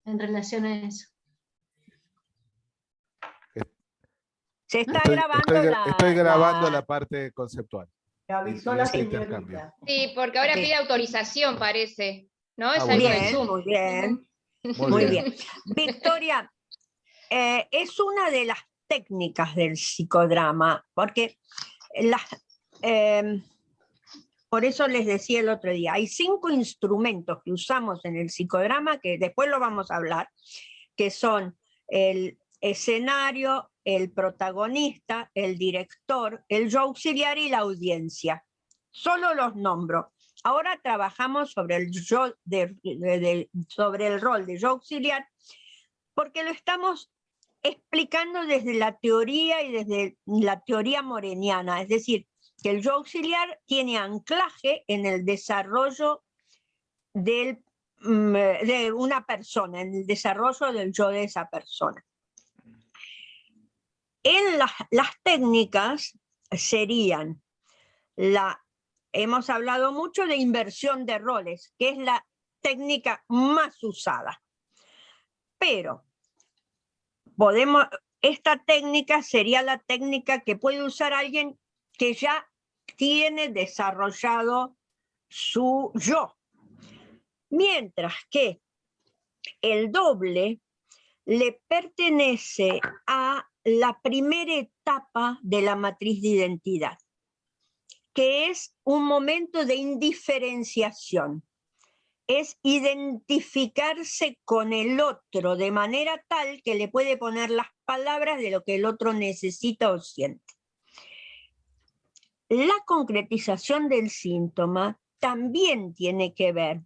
en relación a eso. Se está grabando estoy grabando la parte conceptual. Me avisó Y la ese señorita. intercambio. Sí, porque ahora Sí. pide autorización, parece. ¿No? Es Ah, algo de buenísimo. Zoom. muy bien. Muy Muy bien. bien. Victoria, es una de las técnicas del psicodrama, porque por eso les decía el otro día, hay 5 instrumentos que usamos en el psicodrama, que después lo vamos a hablar, que son el escenario, el protagonista, el director, el yo auxiliar y la audiencia. Solo los nombro. Ahora trabajamos sobre el sobre el rol de yo auxiliar, porque lo estamos explicando desde la teoría y desde la teoría moreniana, es decir, que el yo auxiliar tiene anclaje en el desarrollo de una persona, en el desarrollo del yo de esa persona. En las técnicas serían hemos hablado mucho de inversión de roles, que es la técnica más usada. Pero esta técnica sería la técnica que puede usar alguien que ya tiene desarrollado su yo. Mientras que el doble le pertenece a la primera etapa de la matriz de identidad, que es un momento de indiferenciación. Es identificarse con el otro de manera tal que le puede poner las palabras de lo que el otro necesita o siente. La concretización del síntoma también tiene que ver,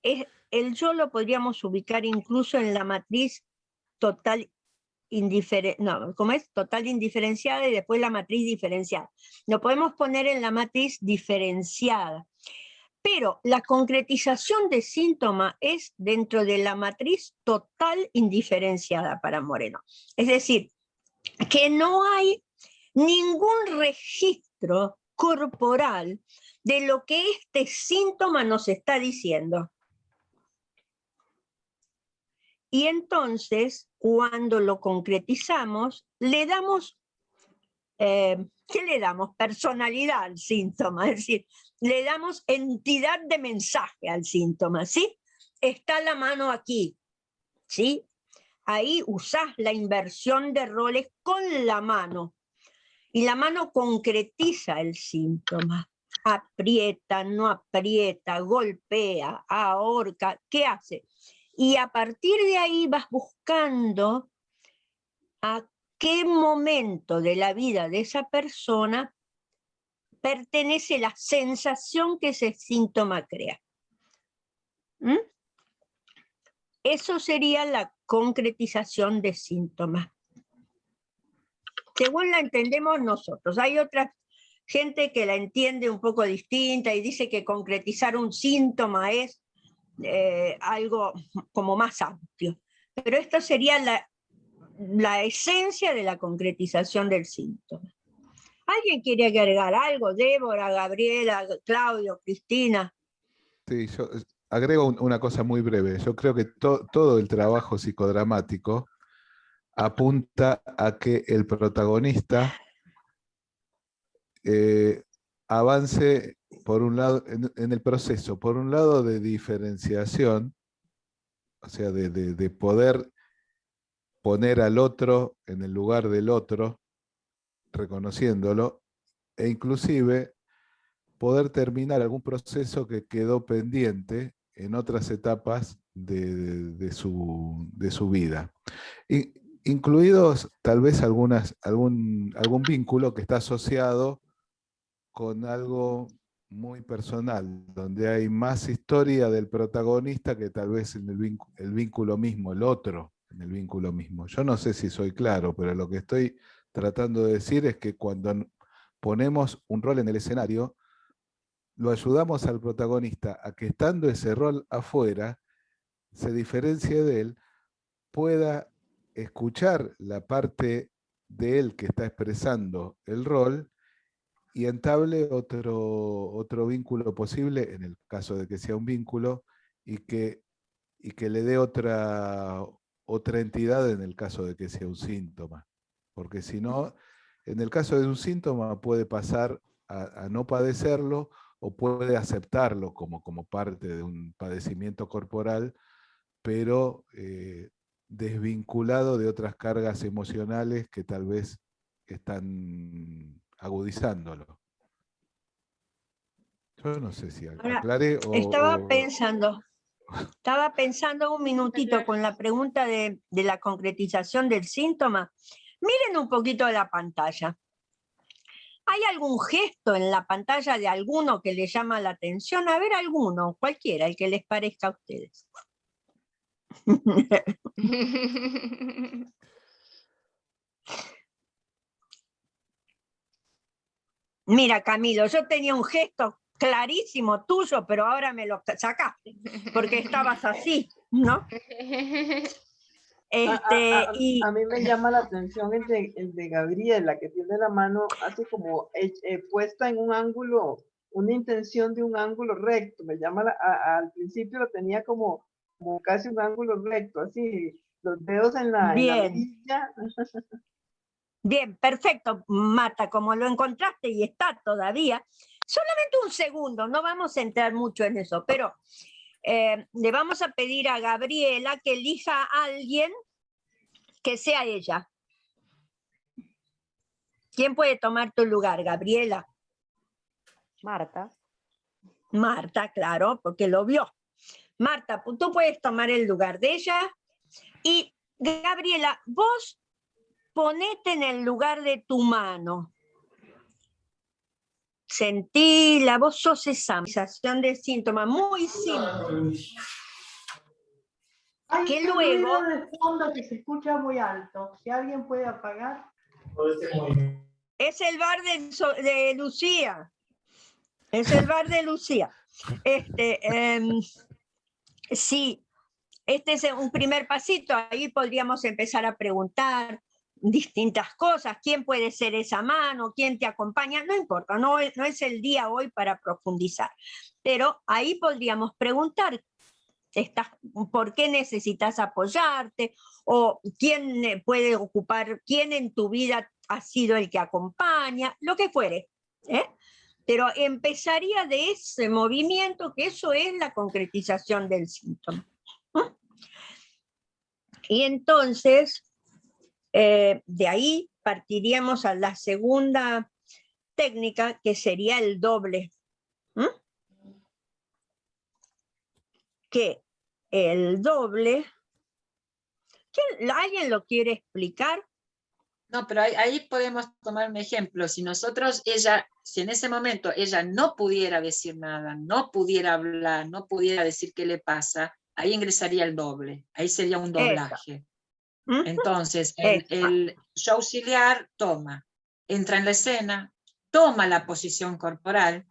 el yo lo podríamos ubicar incluso en la matriz total total indiferenciada y después la matriz diferenciada. Lo podemos poner en la matriz diferenciada. Pero la concretización de síntoma es dentro de la matriz total indiferenciada para Moreno. Es decir, que no hay ningún registro corporal de lo que este síntoma nos está diciendo. Y entonces, cuando lo concretizamos, le damos, ¿qué le damos? Personalidad al síntoma, es decir, le damos entidad de mensaje al síntoma, ¿sí? Está la mano aquí, ¿sí? Ahí usás la inversión de roles con la mano, y la mano concretiza el síntoma. Aprieta, no aprieta, golpea, ahorca, ¿qué hace? Y a partir de ahí vas buscando a qué momento de la vida de esa persona pertenece la sensación que ese síntoma crea. ¿Mm? Eso sería la concretización de síntomas. Según la entendemos nosotros. Hay otra gente que la entiende un poco distinta y dice que concretizar un síntoma es algo como más amplio. Pero esto sería la esencia de la concretización del síntoma. ¿Alguien quiere agregar algo? Débora, Gabriela, Claudio, Cristina. Sí, yo agrego una cosa muy breve. Yo creo que todo el trabajo psicodramático apunta a que el protagonista avance por un lado en el proceso, por un lado de diferenciación, o sea, de poder poner al otro en el lugar del otro, reconociéndolo, e inclusive poder terminar algún proceso que quedó pendiente en otras etapas de su vida. Incluidos tal vez algún vínculo que está asociado con algo muy personal, donde hay más historia del protagonista que tal vez en el vínculo mismo, el otro en el vínculo mismo. Yo no sé si soy claro, pero lo que estoy tratando de decir es que cuando ponemos un rol en el escenario, lo ayudamos al protagonista a que estando ese rol afuera, se diferencie de él, pueda escuchar la parte de él que está expresando el rol y entable otro vínculo posible, en el caso de que sea un vínculo, y que y que le dé otra entidad en el caso de que sea un síntoma. Porque si no, en el caso de un síntoma puede pasar a no padecerlo o puede aceptarlo como parte de un padecimiento corporal, pero desvinculado de otras cargas emocionales que tal vez están agudizándolo. Yo no sé si Ahora, aclaré estaba pensando un minutito con la pregunta de la concretización del síntoma. Miren un poquito la pantalla. ¿Hay algún gesto en la pantalla de alguno que les llama la atención? A ver, alguno, cualquiera, el que les parezca a ustedes. Mira, Camilo, yo tenía un gesto clarísimo tuyo, pero ahora me lo sacaste, porque estabas así, ¿no? A mí me llama la atención el de Gabriela, que tiene la mano así como puesta en un ángulo, una intención de un ángulo recto. Me llama, al principio lo tenía como casi un ángulo recto, así, los dedos en la Bien. mejilla. Bien, perfecto, Marta, como lo encontraste y está todavía. Solamente un segundo, no vamos a entrar mucho en eso, pero le vamos a pedir a Gabriela que elija a alguien que sea ella. ¿Quién puede tomar tu lugar, Gabriela? Marta. Marta, claro, porque lo vio. Marta, tú puedes tomar el lugar de ella. Y Gabriela, vos ponete en el lugar de tu mano. Sentila, vos sos esa sensación de síntoma muy simple. Hay Que un luego ruido de fondo que se escucha muy alto. Si alguien puede apagar. es el bar de Lucía. Es el bar de Lucía. Sí, este es un primer pasito. Ahí podríamos empezar a preguntar distintas cosas. ¿Quién puede ser esa mano? ¿Quién te acompaña? No importa, no es el día hoy para profundizar. Pero ahí podríamos preguntar, ¿por qué necesitas apoyarte? ¿O quién puede ocupar, quién en tu vida ha sido el que acompaña? Lo que fuere. Pero empezaría de ese movimiento, que eso es la concretización del síntoma. Y entonces, de ahí partiríamos a la segunda técnica, que sería el doble. Que el doble, ¿alguien lo quiere explicar? No, pero ahí podemos tomar un ejemplo. Si en ese momento ella no pudiera decir nada, no pudiera hablar, no pudiera decir qué le pasa, ahí ingresaría el doble. Ahí sería un doblaje. Entonces, el show auxiliar entra en la escena, toma la posición corporal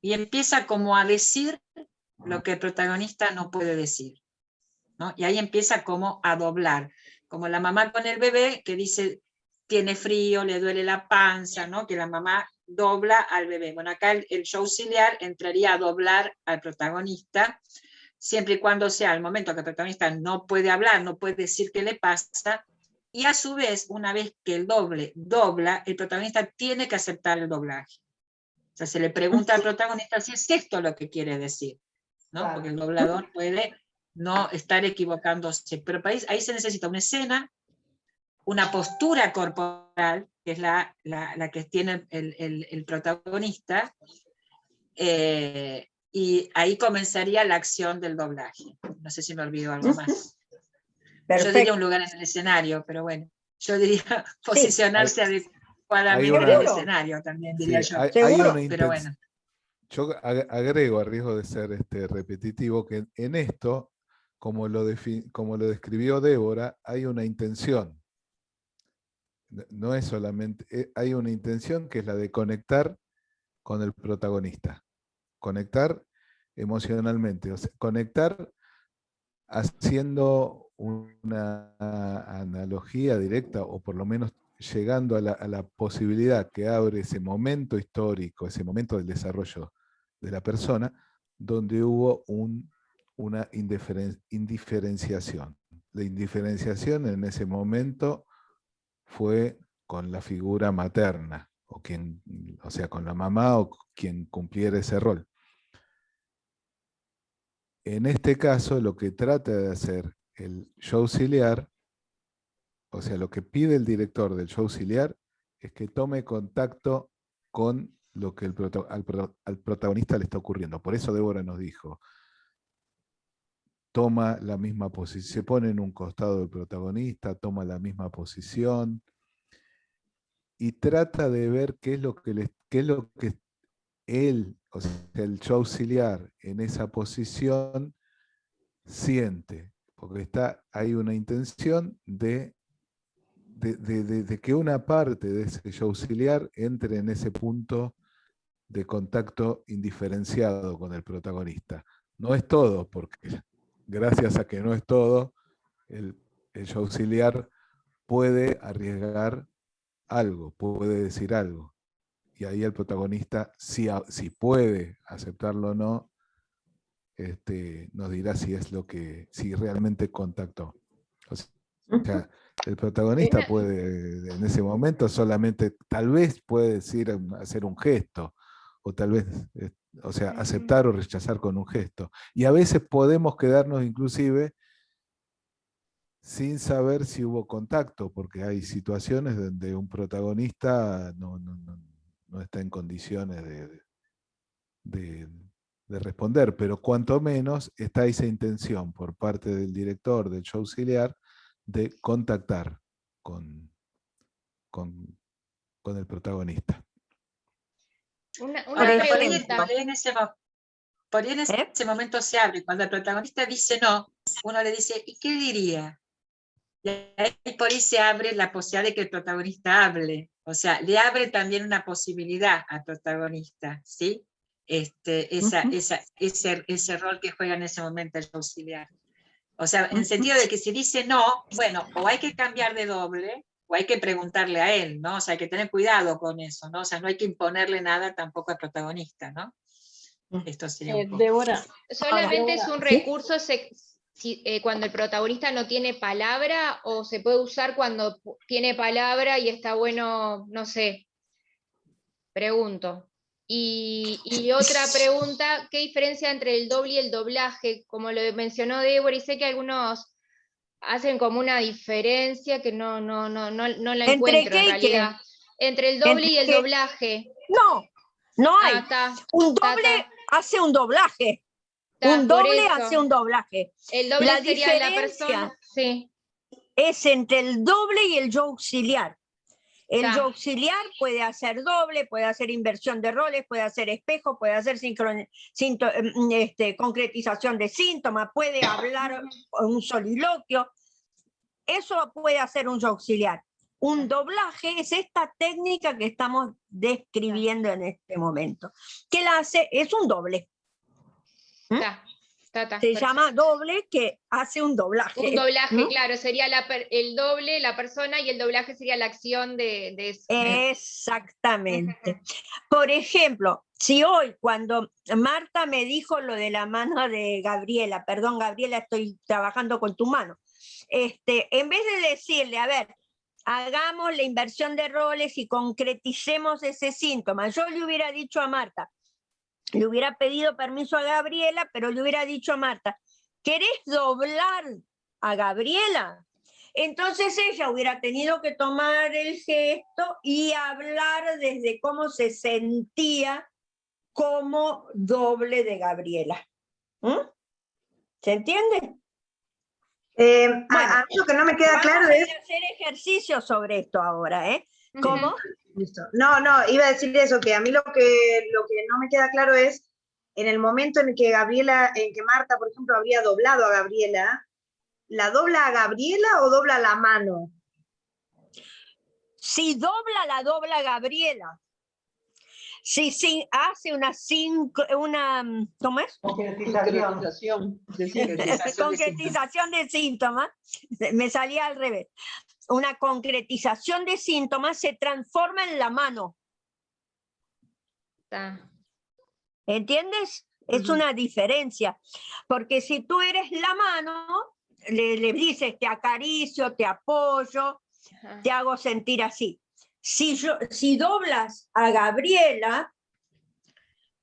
y empieza como a decir lo que el protagonista no puede decir, ¿no? Y ahí empieza como a doblar, como la mamá con el bebé que dice, tiene frío, le duele la panza, ¿no? Que la mamá dobla al bebé. Bueno, acá el show auxiliar entraría a doblar al protagonista, siempre y cuando sea el momento que el protagonista no puede hablar, no puede decir qué le pasa, y a su vez, una vez que el doble dobla, el protagonista tiene que aceptar el doblaje. O sea, se le pregunta al protagonista si es esto lo que quiere decir, ¿no? Claro. Porque el doblador puede no estar equivocándose, pero ahí se necesita una escena, una postura corporal, que es la que tiene el protagonista, y ahí comenzaría la acción del doblaje. No sé si me olvido algo más. Perfecto. Yo diría un lugar en el escenario, pero bueno, yo diría posicionarse adecuadamente en el escenario también, diría yo. Hay una pero bueno. Yo agrego, a riesgo de ser repetitivo, que en esto, como lo describió Débora, hay una intención. No es solamente, hay una intención que es la de conectar con el protagonista. Conectar emocionalmente, o sea, conectar haciendo una analogía directa, o por lo menos llegando a la posibilidad que abre ese momento histórico, ese momento del desarrollo de la persona, donde hubo un una indiferenciación. La indiferenciación en ese momento fue con la figura materna, o sea, con la mamá o quien cumpliera ese rol. En este caso, lo que trata de hacer el show auxiliar, o sea, lo que pide el director del show auxiliar, es que tome contacto con lo que al protagonista le está ocurriendo. Por eso Débora nos dijo, toma la misma posición, se pone en un costado del protagonista, toma la misma posición, y trata de ver qué es lo que él, o sea, el show auxiliar, en esa posición, siente. Porque hay una intención de que una parte de ese show auxiliar entre en ese punto de contacto indiferenciado con el protagonista. No es todo, porque gracias a que no es todo, el show auxiliar puede arriesgar algo, puede decir algo. Y ahí el protagonista, si puede aceptarlo o no, nos dirá si realmente contactó. O sea, el protagonista puede, en ese momento, solamente, tal vez puede decir, hacer un gesto, o tal vez, o sea, aceptar o rechazar con un gesto. Y a veces podemos quedarnos inclusive sin saber si hubo contacto, porque hay situaciones donde un protagonista no está en condiciones de responder, pero cuanto menos está esa intención por parte del director del show auxiliar de contactar con el protagonista. Una Ahora, pregunta. por ahí en ese momento se abre. Cuando el protagonista dice no, uno le dice, ¿y qué diría? Y ahí por ahí se abre la posibilidad de que el protagonista hable. O sea, le abre también una posibilidad al protagonista, ¿sí? Ese rol que juega en ese momento el auxiliar. O sea, en el sentido de que si dice no, bueno, o hay que cambiar de doble, o hay que preguntarle a él, ¿no? O sea, hay que tener cuidado con eso, ¿no? O sea, no hay que imponerle nada tampoco al protagonista, ¿no? Esto sería un poco. Débora. ¿Solamente es un recurso cuando el protagonista no tiene palabra, o se puede usar cuando tiene palabra y está bueno, no sé? Pregunto. Y otra pregunta, ¿qué diferencia entre el doble y el doblaje? Como lo mencionó Débora, y sé que algunos hacen como una diferencia que no la encuentro en realidad. Entre el doble y el doblaje. No hay. Está. Un doble hace un doblaje. Un doble hace un doblaje. El doble la sería diferencia la persona. Sí. Es entre el doble y el show auxiliar. El show auxiliar puede hacer doble, puede hacer inversión de roles, puede hacer espejo, puede hacer concretización de síntomas, puede hablar un soliloquio. Eso puede hacer un show auxiliar. Un doblaje es esta técnica que estamos describiendo en este momento. ¿Qué la hace? Es un doble. Se llama doble, que hace un doblaje. Un doblaje, claro, sería el doble, la persona, y el doblaje sería la acción de eso. Exactamente. Por ejemplo, si hoy, cuando Marta me dijo lo de la mano de Gabriela, perdón Gabriela, estoy trabajando con tu mano, en vez de decirle, a ver, hagamos la inversión de roles y concreticemos ese síntoma, yo le hubiera dicho a Marta, le hubiera pedido permiso a Gabriela, pero le hubiera dicho a Marta, ¿querés doblar a Gabriela? Entonces ella hubiera tenido que tomar el gesto y hablar desde cómo se sentía como doble de Gabriela. ¿Se entiende? Bueno, a mí lo que no me queda claro es... Vamos a hacer ejercicios sobre esto ahora, ¿eh? ¿Cómo? Listo. No, iba a decir eso, que a mí lo que no me queda claro es, en el momento en que Marta, por ejemplo, habría doblado a Gabriela, ¿la dobla a Gabriela o dobla la mano? Si dobla, la dobla Gabriela. Si hace una ¿cómo es? Concretización de síntomas, me salía al revés. Una concretización de síntomas se transforma en la mano. ¿Entiendes? Es una diferencia, porque si tú eres la mano, le dices te acaricio, te apoyo, Ajá. te hago sentir así. Si doblas a Gabriela,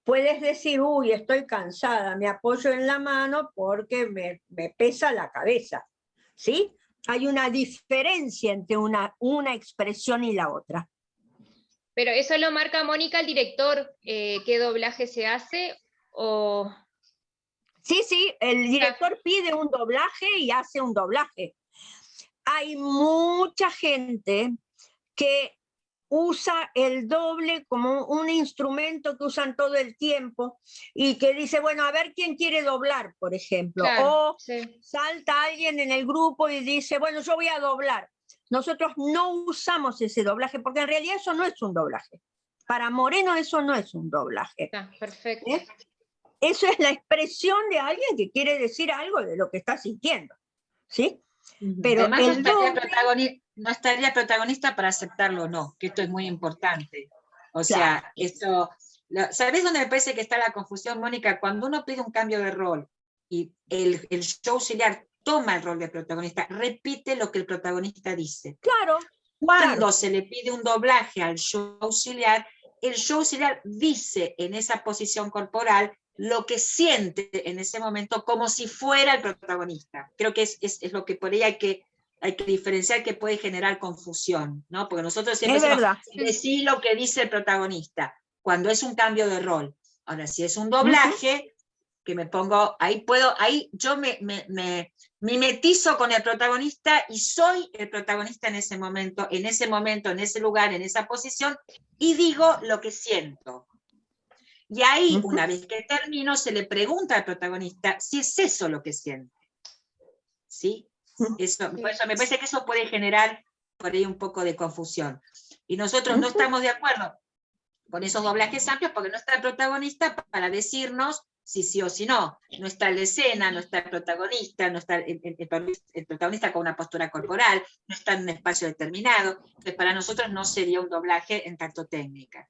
puedes decir, uy, estoy cansada, me apoyo en la mano porque me pesa la cabeza, ¿sí? Hay una diferencia entre una expresión y la otra. Pero eso lo marca Mónica, el director, qué doblaje se hace, o... Sí, el director pide un doblaje y hace un doblaje. Hay mucha gente que usa el doble como un instrumento que usan todo el tiempo y que dice, bueno, a ver quién quiere doblar, por ejemplo. Claro, O sí. salta alguien en el grupo y dice, bueno, yo voy a doblar. Nosotros no usamos ese doblaje porque en realidad eso no es un doblaje. Para Moreno eso no es un doblaje. Perfecto. Eso es la expresión de alguien que quiere decir algo de lo que está sintiendo, ¿sí? Pero además el no estaría protagonista para aceptarlo o no, que esto es muy importante. O sea, Claro. esto, ¿sabés dónde me parece que está la confusión, Mónica? Cuando uno pide un cambio de rol y el show auxiliar toma el rol de protagonista, repite lo que el protagonista dice. Claro. Cuando se le pide un doblaje al show auxiliar, el show auxiliar dice en esa posición corporal lo que siente en ese momento como si fuera el protagonista. Creo que es lo que por ahí hay que diferenciar, que puede generar confusión, ¿no? Porque nosotros siempre decimos, decir lo que dice el protagonista, cuando es un cambio de rol. Ahora, si es un doblaje, que me pongo, ahí yo me mimetizo con el protagonista y soy el protagonista en ese momento, en ese lugar, en esa posición, y digo lo que siento. Y ahí, una vez que termino, se le pregunta al protagonista si es eso lo que siente. ¿Sí? Por eso me parece que eso puede generar por ahí un poco de confusión. Y nosotros no estamos de acuerdo con esos doblajes amplios porque no está el protagonista para decirnos si sí o si no. No está en la escena, no está el protagonista, no está el protagonista con una postura corporal, no está en un espacio determinado. Entonces, para nosotros no sería un doblaje en tanto técnica,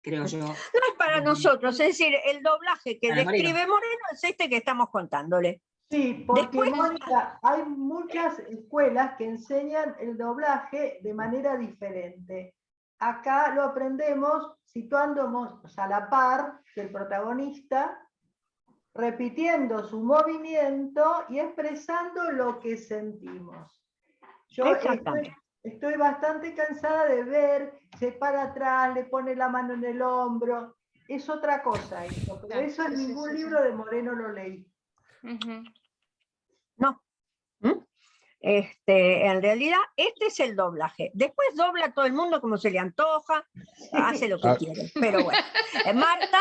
creo yo. No es para nosotros, es decir, el doblaje que describe Moreno es este que estamos contándole. Sí, porque Mónica, hay muchas escuelas que enseñan el doblaje de manera diferente. Acá lo aprendemos situándonos a la par del protagonista, repitiendo su movimiento y expresando lo que sentimos. Yo estoy bastante cansada de ver, se para atrás, le pone la mano en el hombro, es otra cosa eso, pero eso en ningún libro de Moreno lo leí. No. En realidad, este es el doblaje. Después dobla a todo el mundo como se le antoja, hace lo que quiere. Pero bueno. Marta.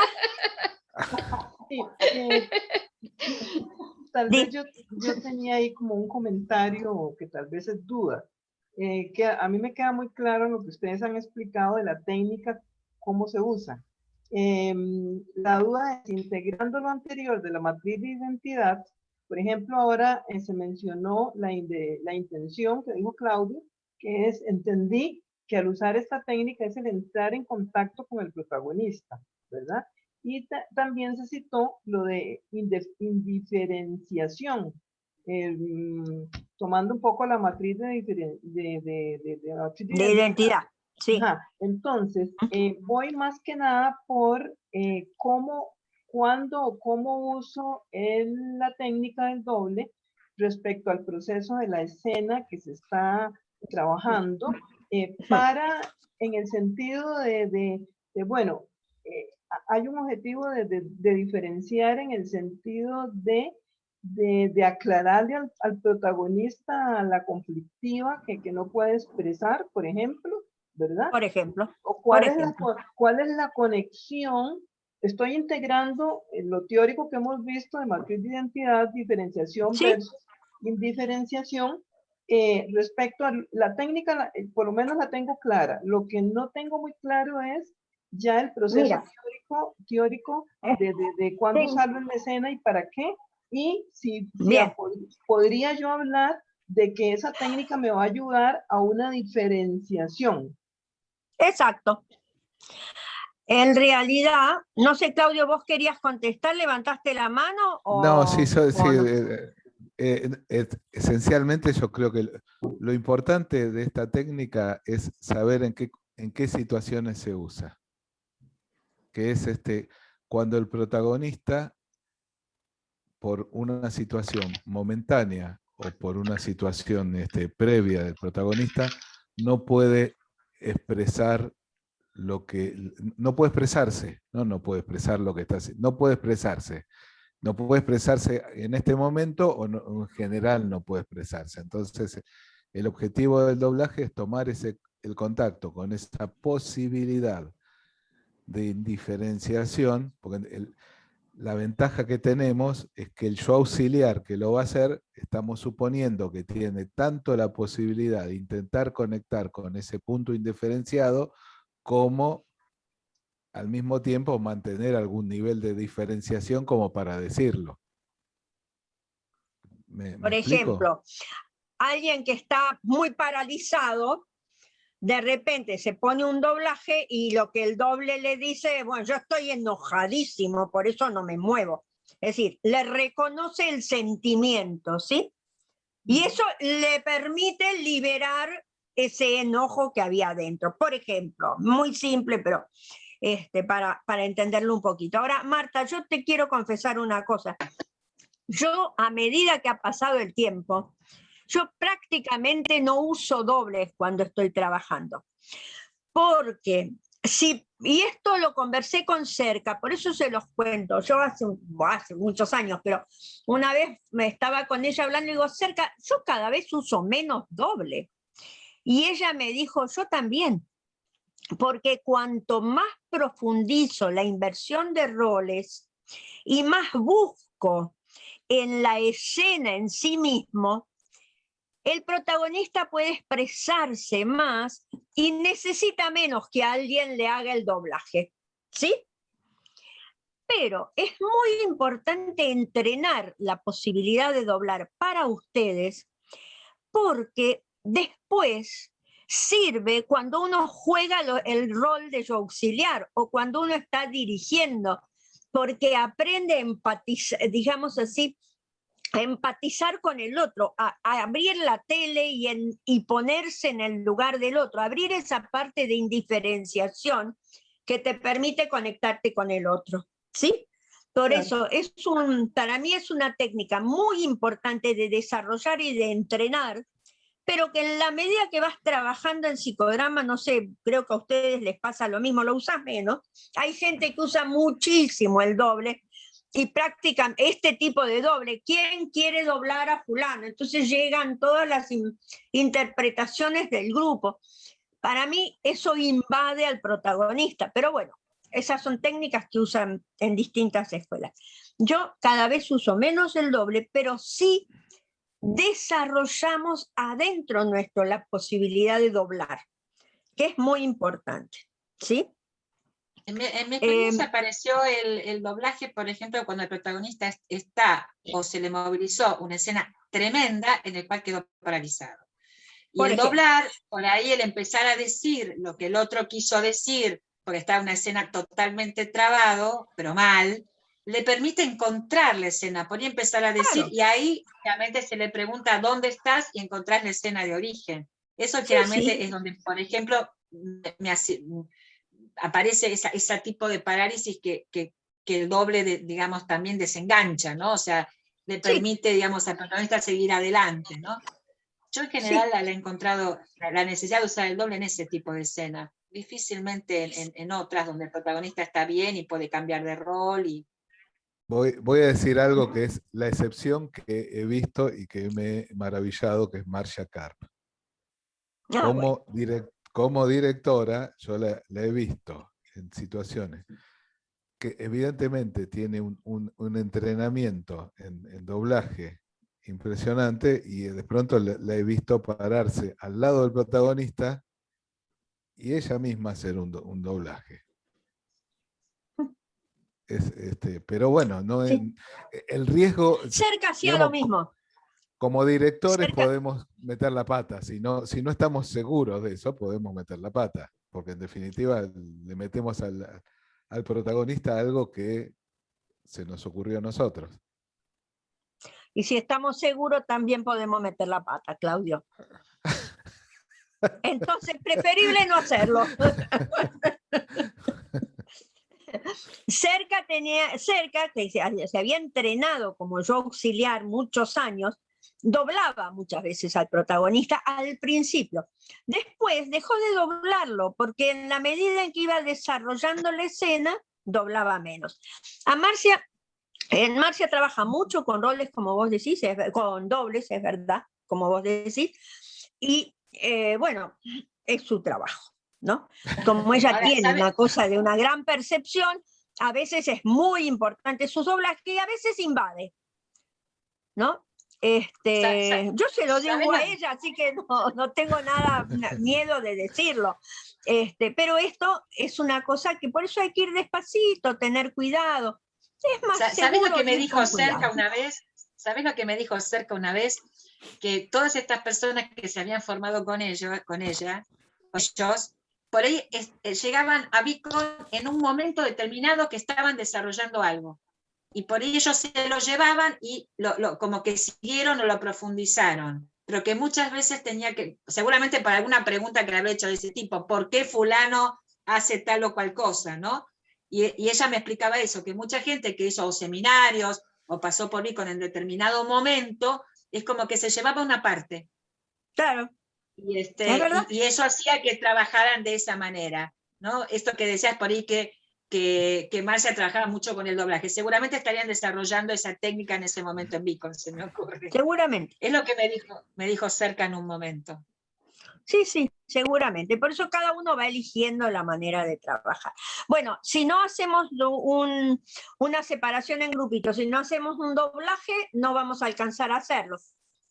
Sí, tal vez yo tenía ahí como un comentario que tal vez es duda. Que a mí me queda muy claro lo que ustedes han explicado de la técnica, cómo se usa. La duda es, integrando lo anterior de la matriz de identidad, por ejemplo, ahora se mencionó la intención que dijo Claudio, que es, entendí que al usar esta técnica es el entrar en contacto con el protagonista, ¿verdad? Y también se citó lo de indiferenciación, tomando un poco la matriz de identidad. Sí. Ajá. Entonces, voy más que nada por cuándo o cómo uso la técnica del doble respecto al proceso de la escena que se está trabajando, en el sentido bueno, hay un objetivo de diferenciar en el sentido de aclararle al protagonista la conflictiva que no puede expresar, por ejemplo, ¿verdad? Por ejemplo. O cuál es la conexión. Estoy integrando lo teórico que hemos visto de matriz de identidad, diferenciación versus indiferenciación, respecto a la técnica, por lo menos la tengo clara. Lo que no tengo muy claro es ya el proceso teórico de cuándo usarlo en la escena y para qué. Y si podría yo hablar de que esa técnica me va a ayudar a una diferenciación. Exacto. En realidad, no sé, Claudio, ¿vos querías contestar? ¿Levantaste la mano? No, sí, sí, o no? esencialmente yo creo que lo importante de esta técnica es saber en qué situaciones se usa. Que es cuando el protagonista, por una situación momentánea o por una situación previa del protagonista, no puede expresar lo que, no puede expresarse, no puede expresar lo que está haciendo, no puede expresarse. No puede expresarse en este momento o en general no puede expresarse. Entonces, el objetivo del doblaje es tomar el contacto con esa posibilidad de indiferenciación, porque la ventaja que tenemos es que el yo auxiliar que lo va a hacer, estamos suponiendo que tiene tanto la posibilidad de intentar conectar con ese punto indiferenciado como al mismo tiempo mantener algún nivel de diferenciación como para decirlo. ¿Me Por explico? ejemplo, alguien que está muy paralizado, de repente se pone un doblaje y lo que el doble le dice, bueno, yo estoy enojadísimo, por eso no me muevo. Es decir, le reconoce el sentimiento, ¿sí? Y eso le permite liberar ese enojo que había adentro. Por ejemplo, muy simple, pero para entenderlo un poquito. Ahora, Marta, yo te quiero confesar una cosa. Yo, a medida que ha pasado el tiempo, yo prácticamente no uso dobles cuando estoy trabajando. Porque y esto lo conversé con Cerca, por eso se los cuento. Yo hace muchos años, pero una vez me estaba con ella hablando y digo, Cerca, yo cada vez uso menos doble. Y ella me dijo, yo también. Porque cuanto más profundizo la inversión de roles y más busco en la escena en sí mismo, el protagonista puede expresarse más y necesita menos que alguien le haga el doblaje, ¿sí? Pero es muy importante entrenar la posibilidad de doblar para ustedes porque después sirve cuando uno juega el rol de auxiliar o cuando uno está dirigiendo, porque aprende a empatizar, digamos así, a empatizar con el otro, a abrir la tele y ponerse en el lugar del otro, abrir esa parte de indiferenciación que te permite conectarte con el otro, ¿sí? Por eso, para mí es una técnica muy importante de desarrollar y de entrenar, pero que en la medida que vas trabajando en psicodrama, no sé, creo que a ustedes les pasa lo mismo, lo usas menos. Hay gente que usa muchísimo el doble y practican este tipo de doble. ¿Quién quiere doblar a fulano? Entonces llegan todas las interpretaciones del grupo. Para mí eso invade al protagonista, pero bueno, esas son técnicas que usan en distintas escuelas. Yo cada vez uso menos el doble, pero sí desarrollamos adentro nuestro la posibilidad de doblar, que es muy importante, ¿sí? En mi experiencia apareció el doblaje, por ejemplo, cuando el protagonista está o se le movilizó una escena tremenda en el cual quedó paralizado. Y Por el ejemplo. doblar, por ahí el empezar a decir lo que el otro quiso decir, porque está una escena totalmente trabado, pero mal, le permite encontrar la escena, por ahí empezar a decir, Claro. y ahí realmente se le pregunta ¿dónde estás? Y encontrás la escena de origen. Eso Sí, generalmente sí. es donde, por ejemplo, aparece ese tipo de parálisis que el doble, digamos, también desengancha, ¿no? O sea, le permite, digamos, al protagonista seguir adelante, ¿no? Yo en general la he encontrado la necesidad de usar el doble en ese tipo de escena, difícilmente en otras donde el protagonista está bien y puede cambiar de rol. Voy a decir algo que es la excepción que he visto y que me he maravillado, que es Marcia Karp. Bueno. Como directora, yo la he visto en situaciones que evidentemente tiene un entrenamiento en doblaje impresionante y de pronto la he visto pararse al lado del protagonista y ella misma hacer un doblaje. Pero bueno, no Sí. el riesgo, Cerca hacía digamos, lo mismo. como directores Cerca. podemos meter la pata, si no estamos seguros de eso, podemos meter la pata, porque en definitiva le metemos al protagonista algo que se nos ocurrió a nosotros. Y si estamos seguros, también podemos meter la pata, Claudio. Entonces, preferible no hacerlo. Cerca, que se había entrenado como yo auxiliar muchos años, doblaba muchas veces al protagonista al principio. Después dejó de doblarlo, porque en la medida en que iba desarrollando la escena, doblaba menos. Marcia trabaja mucho con roles, como vos decís, con dobles, es verdad, como vos decís, y bueno, es su trabajo, ¿no? Como ella Ahora, tiene ¿sabe? una cosa de una gran percepción, a veces es muy importante sus doblajes y a veces invade, ¿no? Yo se lo digo a ella, así que no tengo miedo de decirlo. Pero esto es una cosa que por eso hay que ir despacito, tener cuidado. Es más ¿Sabes seguro lo que me ir dijo con Cerca cuidado. una vez? ¿Sabes lo que me dijo Cerca una vez? Que todas estas personas que se habían formado con ella, ellos, por ahí llegaban a Beacon en un momento determinado que estaban desarrollando algo. Y por ahí ellos se lo llevaban y como que siguieron o lo profundizaron. Pero que muchas veces tenía que, seguramente para alguna pregunta que le había hecho de ese tipo, ¿por qué fulano hace tal o cual cosa? ¿No? Y ella me explicaba eso, que mucha gente que hizo seminarios o pasó por Beacon en determinado momento, es como que se llevaba una parte. Claro. Y, ¿Es verdad? y eso hacía que trabajaran de esa manera, ¿no? Esto que decías por ahí que Marcia trabajaba mucho con el doblaje. Seguramente estarían desarrollando esa técnica en ese momento en Beacon, se me ocurre. Seguramente. Es lo que me dijo Cerca en un momento. Sí, seguramente. Por eso cada uno va eligiendo la manera de trabajar. Bueno, si no hacemos una separación en grupitos, si no hacemos un doblaje, no vamos a alcanzar a hacerlo.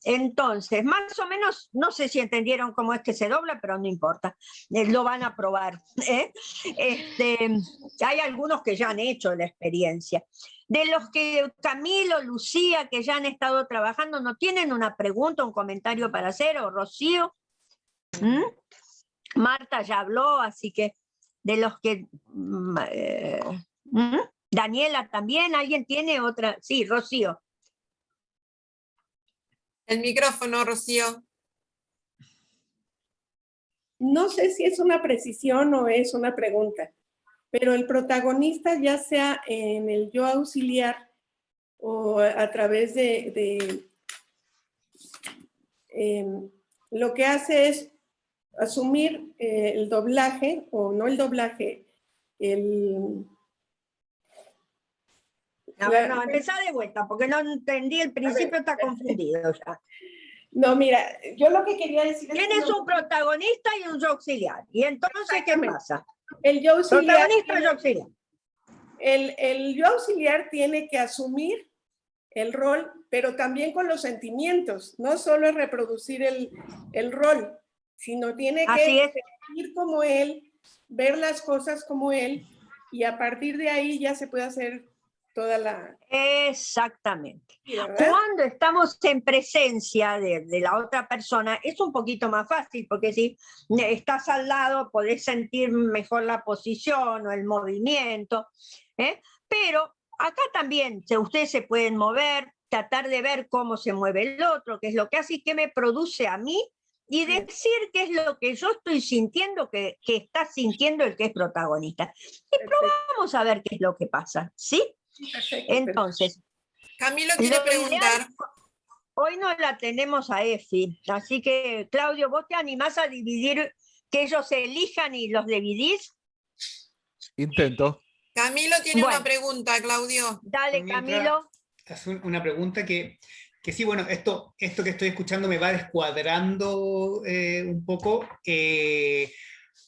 Entonces, más o menos, no sé si entendieron cómo es que se dobla, pero no importa, lo van a probar. Hay algunos que ya han hecho la experiencia. De los que Camilo, Lucía, que ya han estado trabajando, ¿no tienen una pregunta, un comentario para hacer? ¿O Rocío? Marta ya habló, así que de los que... Daniela también, ¿alguien tiene otra? Sí, Rocío. El micrófono, Rocío. No sé si es una precisión o es una pregunta, pero el protagonista, ya sea en el yo auxiliar o a través lo que hace es asumir el doblaje, o no el doblaje, No, empezá de vuelta, porque no entendí el principio, está confundido ya. No, mira, yo lo que quería decir es... Tienes un protagonista y un yo auxiliar. ¿Y entonces qué pasa? El yo auxiliar... Protagonista y yo auxiliar. El yo auxiliar tiene que asumir el rol, pero también con los sentimientos. No solo es reproducir el rol, sino tiene que sentir como él, ver las cosas como él, y a partir de ahí ya se puede hacer toda la... Exactamente. ¿Verdad? Cuando estamos en presencia de la otra persona, es un poquito más fácil, porque si estás al lado, podés sentir mejor la posición o el movimiento, pero acá también ustedes se pueden mover, tratar de ver cómo se mueve el otro, qué es lo que hace y qué me produce a mí, y decir qué es lo que yo estoy sintiendo que está sintiendo el que es protagonista. Y probamos a ver qué es lo que pasa, ¿sí? Perfecto, entonces, Camilo quiere preguntar. Hoy no la tenemos a Efi, así que Claudio, ¿vos te animás a dividir, que ellos se elijan y los dividís? Intento. Camilo tiene una pregunta, Claudio. Dale, Camilo. Es una pregunta que sí, bueno, esto que estoy escuchando me va descuadrando un poco.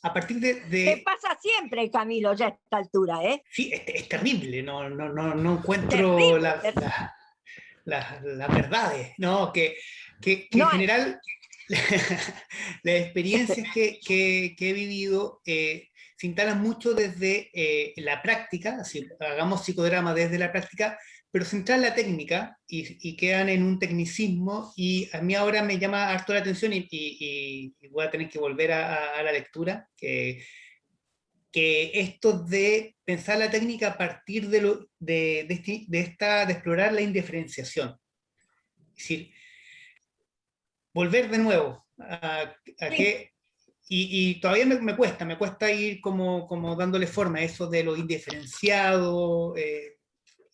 A partir de... Te pasa siempre, Camilo, ya a esta altura, ¿eh? Sí, es terrible, no encuentro las verdades, ¿no? Que en general las experiencias que he vivido se instalan mucho desde la práctica, así, hagamos psicodrama desde la práctica, pero centrar la técnica y quedan en un tecnicismo, y a mí ahora me llama harto la atención y voy a tener que volver a la lectura, que que esto de pensar la técnica a partir de explorar la indiferenciación. Es decir, volver de nuevo a que, y todavía me cuesta ir como dándole forma a eso de lo indiferenciado,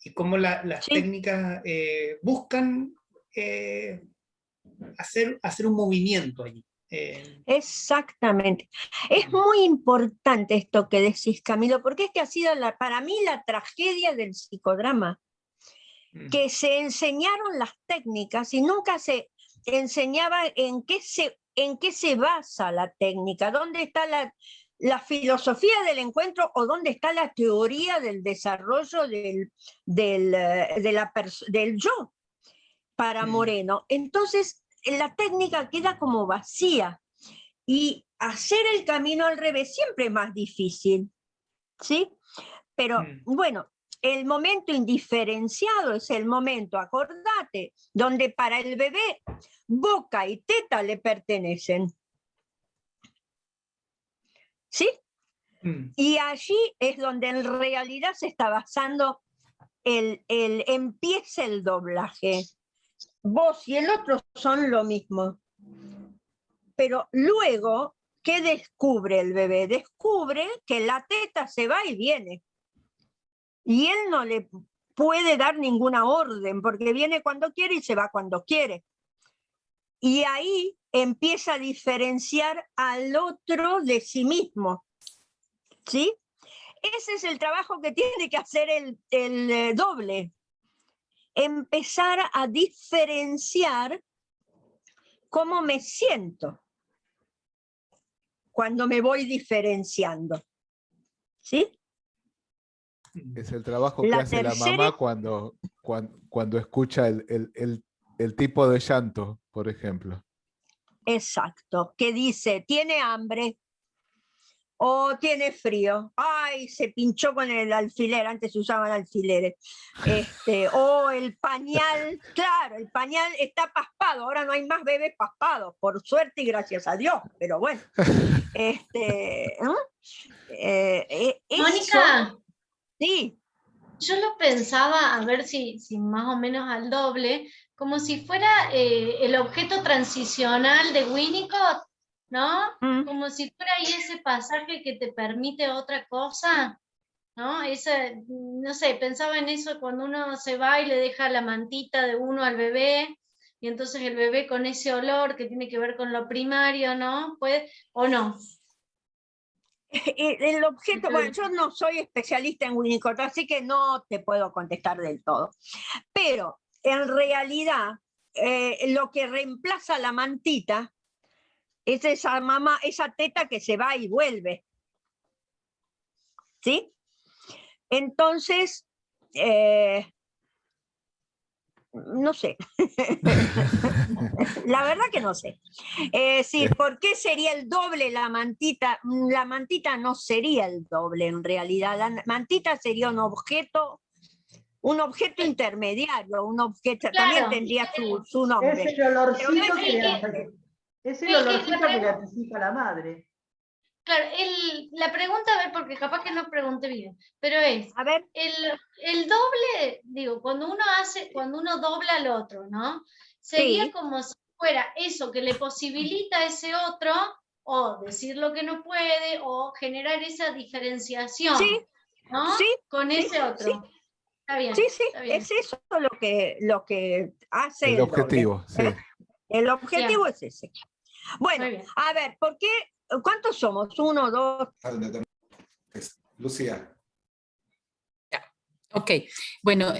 y cómo las técnicas buscan hacer un movimiento allí. Exactamente. Es muy importante esto que decís, Camilo, porque es que ha sido para mí la tragedia del psicodrama, que se enseñaron las técnicas y nunca se enseñaba en qué se basa la técnica, dónde está la filosofía del encuentro o dónde está la teoría del desarrollo del yo para Moreno. Entonces, la técnica queda como vacía y hacer el camino al revés siempre es más difícil, ¿sí? Pero bueno, el momento indiferenciado es el momento, acordate, donde para el bebé boca y teta le pertenecen. ¿Sí? Y allí es donde en realidad se está basando empieza el doblaje. Vos y el otro son lo mismo. Pero luego, ¿qué descubre el bebé? Descubre que la teta se va y viene. Y él no le puede dar ninguna orden, porque viene cuando quiere y se va cuando quiere. Y ahí empieza a diferenciar al otro de sí mismo. ¿Sí? Ese es el trabajo que tiene que hacer el doble. Empezar a diferenciar cómo me siento cuando me voy diferenciando. ¿Sí? Es el trabajo que hace la mamá cuando escucha el tipo de llanto, por ejemplo. Exacto, que dice, tiene hambre o tiene frío. Ay, se pinchó con el alfiler, antes se usaban alfileres. O el pañal, claro, el pañal está paspado, ahora no hay más bebés paspados, por suerte y gracias a Dios, pero bueno. Mónica, sí. Yo lo pensaba, a ver si más o menos al doble, como si fuera el objeto transicional de Winnicott, ¿no? Como si fuera ahí ese pasaje que te permite otra cosa, ¿no? No sé, pensaba en eso cuando uno se va y le deja la mantita de uno al bebé, y entonces el bebé con ese olor que tiene que ver con lo primario, ¿no? ¿Puede o no? El objeto, bueno, yo no soy especialista en Winnicott, así que no te puedo contestar del todo. Pero en realidad, lo que reemplaza la mantita es esa mamá, esa teta que se va y vuelve. ¿Sí? Entonces, no sé. La verdad que no sé. Sí, ¿por qué sería el doble la mantita? La mantita no sería el doble en realidad. La mantita sería un objeto intermediario, un objeto, claro, también tendría su nombre. Es el olorcito que le anticipa la madre. Claro, la pregunta, a ver, porque capaz que no pregunté bien, pero es, a ver, el doble, digo, cuando uno dobla al otro, ¿no? Sería como si fuera eso que le posibilita a ese otro, o decir lo que no puede, o generar esa diferenciación, ¿no? Con ese otro. Sí. Está bien. Sí, está bien. Es eso lo que hace el objetivo. Sí. El objetivo es ese. Bueno, a ver, ¿por qué? ¿Cuántos somos? ¿1, 2? Lucía. Ok, bueno,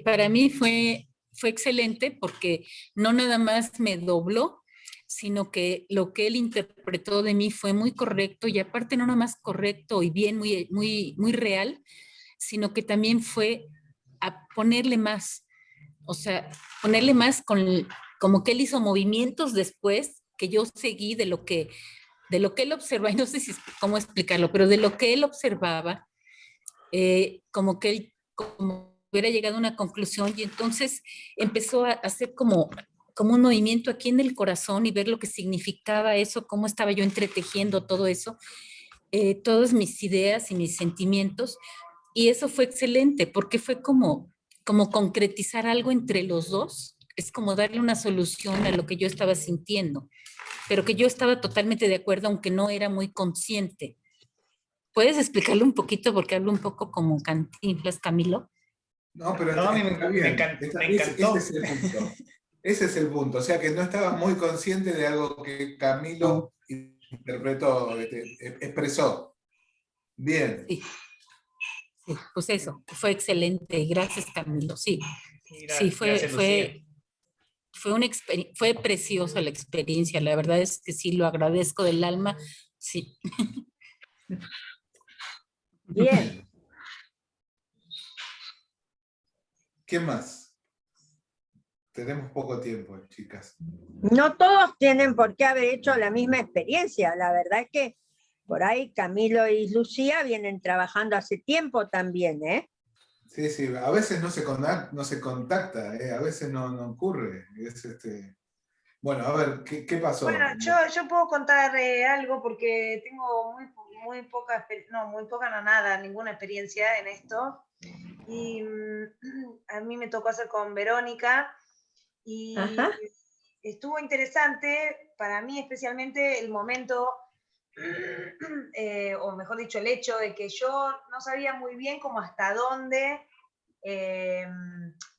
para mí fue excelente porque no nada más me dobló, sino que lo que él interpretó de mí fue muy correcto, y aparte no nada más correcto y bien, muy real, sino que también fue a ponerle más, o sea, ponerle más como que él hizo movimientos después que yo seguí de lo que él observaba, y no sé cómo explicarlo, pero de lo que él observaba, como que él hubiera llegado a una conclusión, y entonces empezó a hacer como un movimiento aquí en el corazón y ver lo que significaba eso, cómo estaba yo entretejiendo todo eso. todas mis ideas y mis sentimientos, y eso fue excelente, porque fue como concretizar algo entre los dos, es como darle una solución a lo que yo estaba sintiendo, pero que yo estaba totalmente de acuerdo, aunque no era muy consciente. ¿Puedes explicarlo un poquito? Porque hablo un poco como Cantinflas, Camilo. No, pero No, a mí está bien. me encantó. Ese es el punto. Ese es el punto. O sea, que no estaba muy consciente de algo que Camilo interpretó, expresó. Bien. Sí. Sí, pues eso, fue excelente. Gracias, Camilo. Sí, sí, fue preciosa la experiencia. La verdad es que sí, lo agradezco del alma. Sí. Bien. ¿Qué más? Tenemos poco tiempo, chicas. No todos tienen por qué haber hecho la misma experiencia. La verdad es que por ahí Camilo y Lucía vienen trabajando hace tiempo también, ¿eh? Sí, sí, a veces no se contacta, a veces no ocurre. Bueno, a ver, ¿qué pasó? Bueno, yo puedo contar algo porque tengo muy poca, ninguna experiencia en esto. Y a mí me tocó hacer con Verónica y estuvo interesante para mí, especialmente el momento, o mejor dicho, el hecho de que yo no sabía muy bien cómo hasta dónde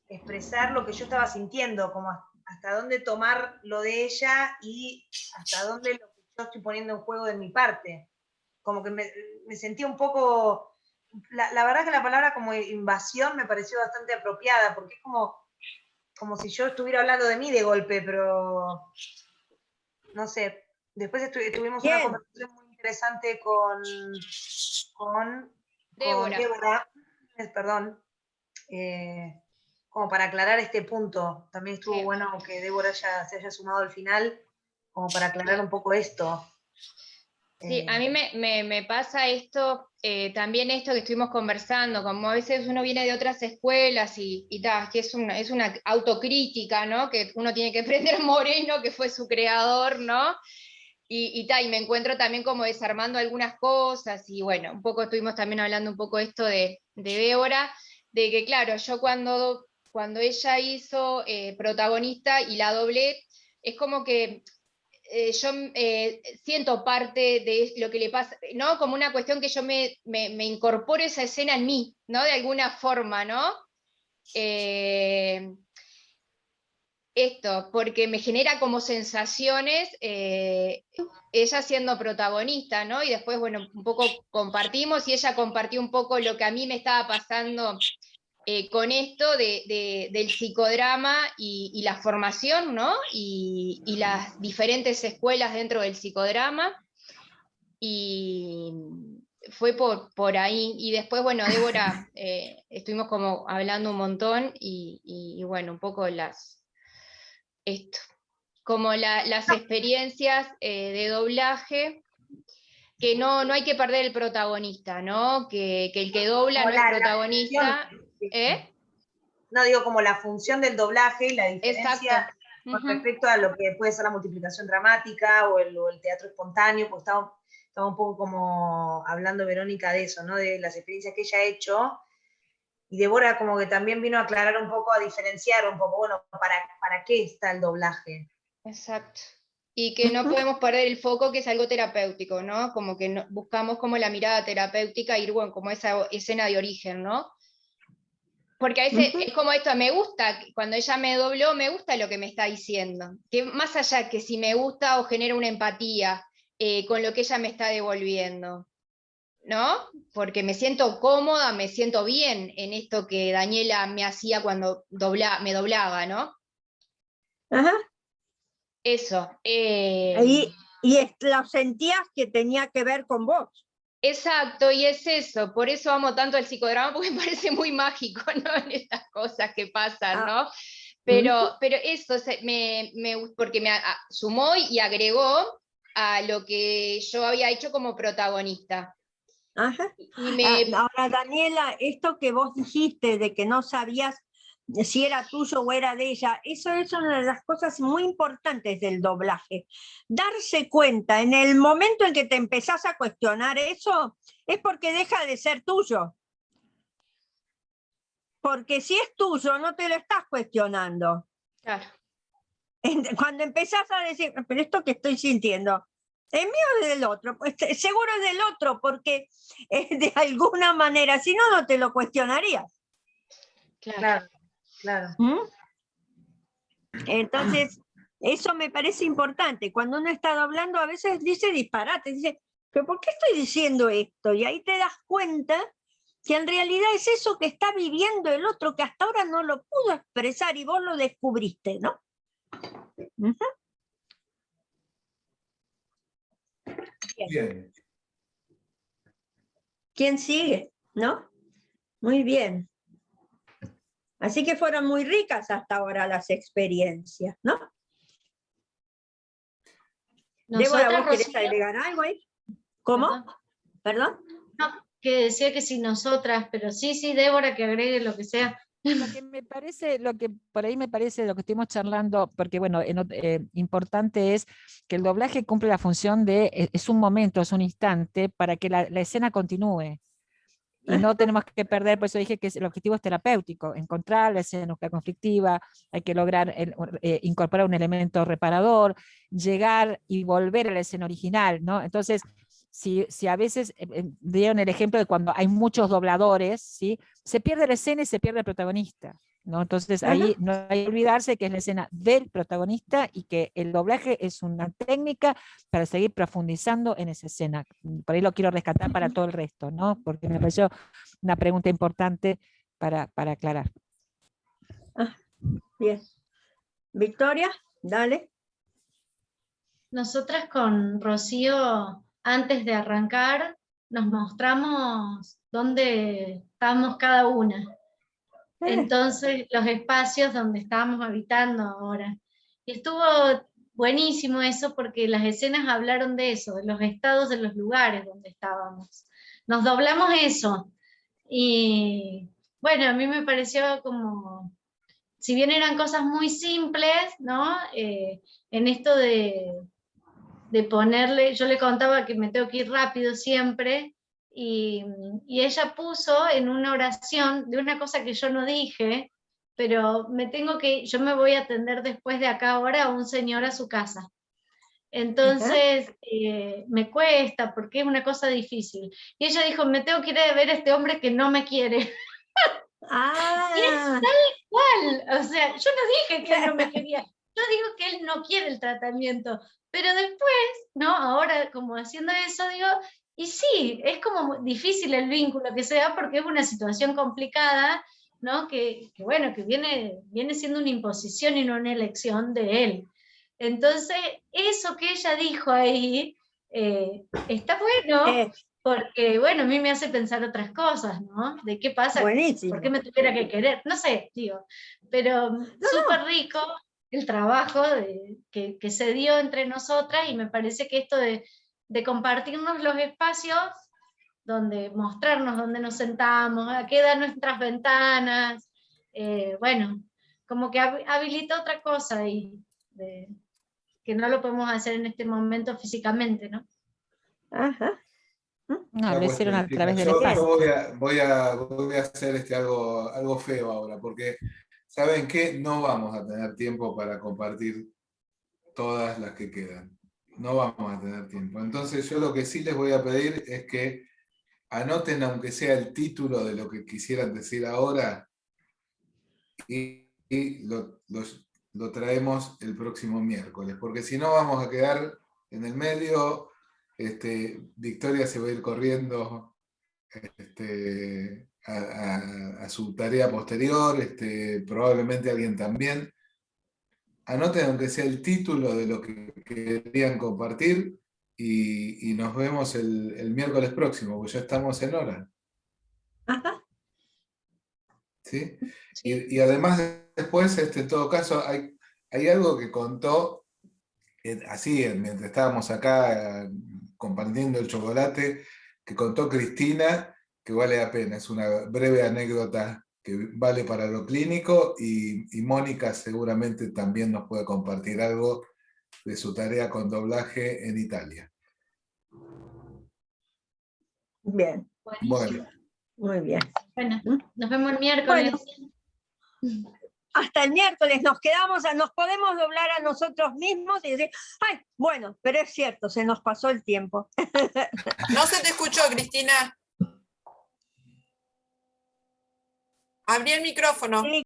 expresar lo que yo estaba sintiendo, como hasta dónde tomar lo de ella y hasta dónde lo que yo estoy poniendo en juego de mi parte. Como que me sentía un poco... La verdad que la palabra como invasión me pareció bastante apropiada, porque es como si yo estuviera hablando de mí de golpe, pero no sé. Después tuvimos una conversación muy interesante con Débora, perdón, como para aclarar este punto. También estuvo bueno que Débora se haya sumado al final, como para aclarar un poco esto. Sí, a mí me pasa esto, también esto que estuvimos conversando, como a veces uno viene de otras escuelas y que es una autocrítica, ¿no? Que uno tiene que aprender Moreno, que fue su creador, ¿no? Y me encuentro también como desarmando algunas cosas, y bueno, un poco estuvimos también hablando un poco esto de Débora, de que claro, yo cuando ella hizo protagonista y la doblé, es como que yo siento parte de lo que le pasa, ¿no? Como una cuestión que yo me incorporo esa escena en mí, ¿no? De alguna forma, ¿no? Esto, porque me genera como sensaciones ella siendo protagonista, ¿no? Y después, bueno, un poco compartimos y ella compartió un poco lo que a mí me estaba pasando con esto del psicodrama y la formación, ¿no? Y las diferentes escuelas dentro del psicodrama. Y fue por ahí. Y después, bueno, Débora, estuvimos como hablando un montón y bueno, un poco como las experiencias de doblaje, que no hay que perder el protagonista, ¿no? Que el que dobla no es protagonista. No, digo como la función del doblaje y la diferencia con respecto a lo que puede ser la multiplicación dramática o el teatro espontáneo, pues estaba un poco como hablando Verónica de eso, ¿no? De las experiencias que ella ha hecho. Y Débora como que también vino a aclarar un poco, a diferenciar un poco, bueno, ¿para qué está el doblaje? Exacto. Y que no podemos perder el foco, que es algo terapéutico, ¿no? Como que buscamos como la mirada terapéutica, ir, bueno, como esa escena de origen, ¿no? Porque a veces es como esto, me gusta, cuando ella me dobló, me gusta lo que me está diciendo. Que más allá que si me gusta o genera una empatía con lo que ella me está devolviendo, ¿no? Porque me siento cómoda, me siento bien en esto que Daniela me hacía cuando me doblaba, ¿no? Ajá. Eso. Y lo sentías que tenía que ver con vos. Exacto, y es eso, por eso amo tanto el psicodrama, porque me parece muy mágico, ¿no? En estas cosas que pasan, ¿no? Pero eso, porque me sumó y agregó a lo que yo había hecho como protagonista. Ajá. Ahora, Daniela, esto que vos dijiste de que no sabías si era tuyo o era de ella. Eso es una de las cosas muy importantes del doblaje. Darse cuenta en el momento en que te empezás a cuestionar eso, es porque deja de ser tuyo. Porque si es tuyo, no te lo estás cuestionando. Claro. Cuando empezás a decir, pero esto que estoy sintiendo, ¿es mío o del otro? Pues seguro es del otro, porque de alguna manera, si no, no te lo cuestionarías. Claro, claro. ¿Mm? Entonces, eso me parece importante. Cuando uno está doblando, a veces dice disparate, dice, ¿pero por qué estoy diciendo esto? Y ahí te das cuenta que en realidad es eso que está viviendo el otro, que hasta ahora no lo pudo expresar y vos lo descubriste, ¿no? Uh-huh. Bien. ¿Quién sigue? ¿No? Muy bien. Así que fueron muy ricas hasta ahora las experiencias, ¿no? Débora, ¿vos querés agregar algo ahí? ¿Cómo? ¿Perdón? No, que decía que si nosotras, pero sí, Débora, que agregue lo que sea. Lo que me parece, lo que por ahí me parece lo que estuvimos charlando, porque bueno, importante es que el doblaje cumple la función de, es un momento, es un instante para que la escena continúe. Y no tenemos que perder, por eso dije que el objetivo es terapéutico, encontrar la escena conflictiva, hay que lograr incorporar un elemento reparador, llegar y volver a la escena original, ¿no? Entonces, si a veces dieron el ejemplo de cuando hay muchos dobladores, ¿sí? Se pierde la escena y se pierde el protagonista, ¿no? Entonces ahí no hay que olvidarse que es la escena del protagonista y que el doblaje es una técnica para seguir profundizando en esa escena. Por ahí lo quiero rescatar para todo el resto, ¿no? Porque me pareció una pregunta importante para aclarar. Bien. Victoria, dale. Nosotras con Rocío, antes de arrancar, nos mostramos dónde estábamos cada una. Entonces, los espacios donde estábamos habitando ahora. Y estuvo buenísimo eso porque las escenas hablaron de eso, de los estados de los lugares donde estábamos. Nos doblamos eso. Y bueno, a mí me pareció como, si bien eran cosas muy simples, ¿no? En esto de ponerle, yo le contaba que me tengo que ir rápido siempre, y ella puso en una oración de una cosa que yo no dije, pero yo me voy a atender después de acá ahora a un señor a su casa. Entonces, me cuesta porque es una cosa difícil. Y ella dijo, me tengo que ir a ver a este hombre que no me quiere. Y es tal cual, o sea, yo no dije que él no me quería, yo digo que él no quiere el tratamiento, pero después, ¿no? Ahora como haciendo eso, digo, y sí, es como difícil el vínculo que se da porque es una situación complicada, ¿no? Que bueno, que viene siendo una imposición y no una elección de él. Entonces, eso que ella dijo ahí, está bueno, porque, bueno, a mí me hace pensar otras cosas, ¿no? De qué pasa, buenísimo. ¿Por qué me tuviera que querer? No sé, digo, pero súper rico el trabajo que se dio entre nosotras, y me parece que esto de compartirnos los espacios, donde mostrarnos dónde nos sentamos, a qué dan nuestras ventanas, bueno, como que habilita otra cosa y que no lo podemos hacer en este momento físicamente, ¿no? Ajá. No, lo hicieron a través del espacio. Voy a hacer algo feo ahora, porque ¿saben qué? No vamos a tener tiempo para compartir todas las que quedan. No vamos a tener tiempo. Entonces yo lo que sí les voy a pedir es que anoten, aunque sea el título de lo que quisieran decir ahora, y lo traemos el próximo miércoles, porque si no vamos a quedar en el medio. Victoria se va a ir corriendo a su tarea posterior, probablemente alguien también. Anoten aunque sea el título de lo que querían compartir y nos vemos el miércoles próximo, porque ya estamos en hora. Ajá. ¿Sí? Y además después, en todo caso, hay algo que contó, así, mientras estábamos acá compartiendo el chocolate, que contó Cristina, que vale la pena, es una breve anécdota que vale para lo clínico, y Mónica seguramente también nos puede compartir algo de su tarea con doblaje en Italia. Bien. Bueno. Muy bien. Bueno, nos vemos el miércoles. Bueno, hasta el miércoles nos podemos doblar a nosotros mismos y decir, ay, bueno, pero es cierto, se nos pasó el tiempo. No se te escuchó, Cristina. Abrí el micrófono.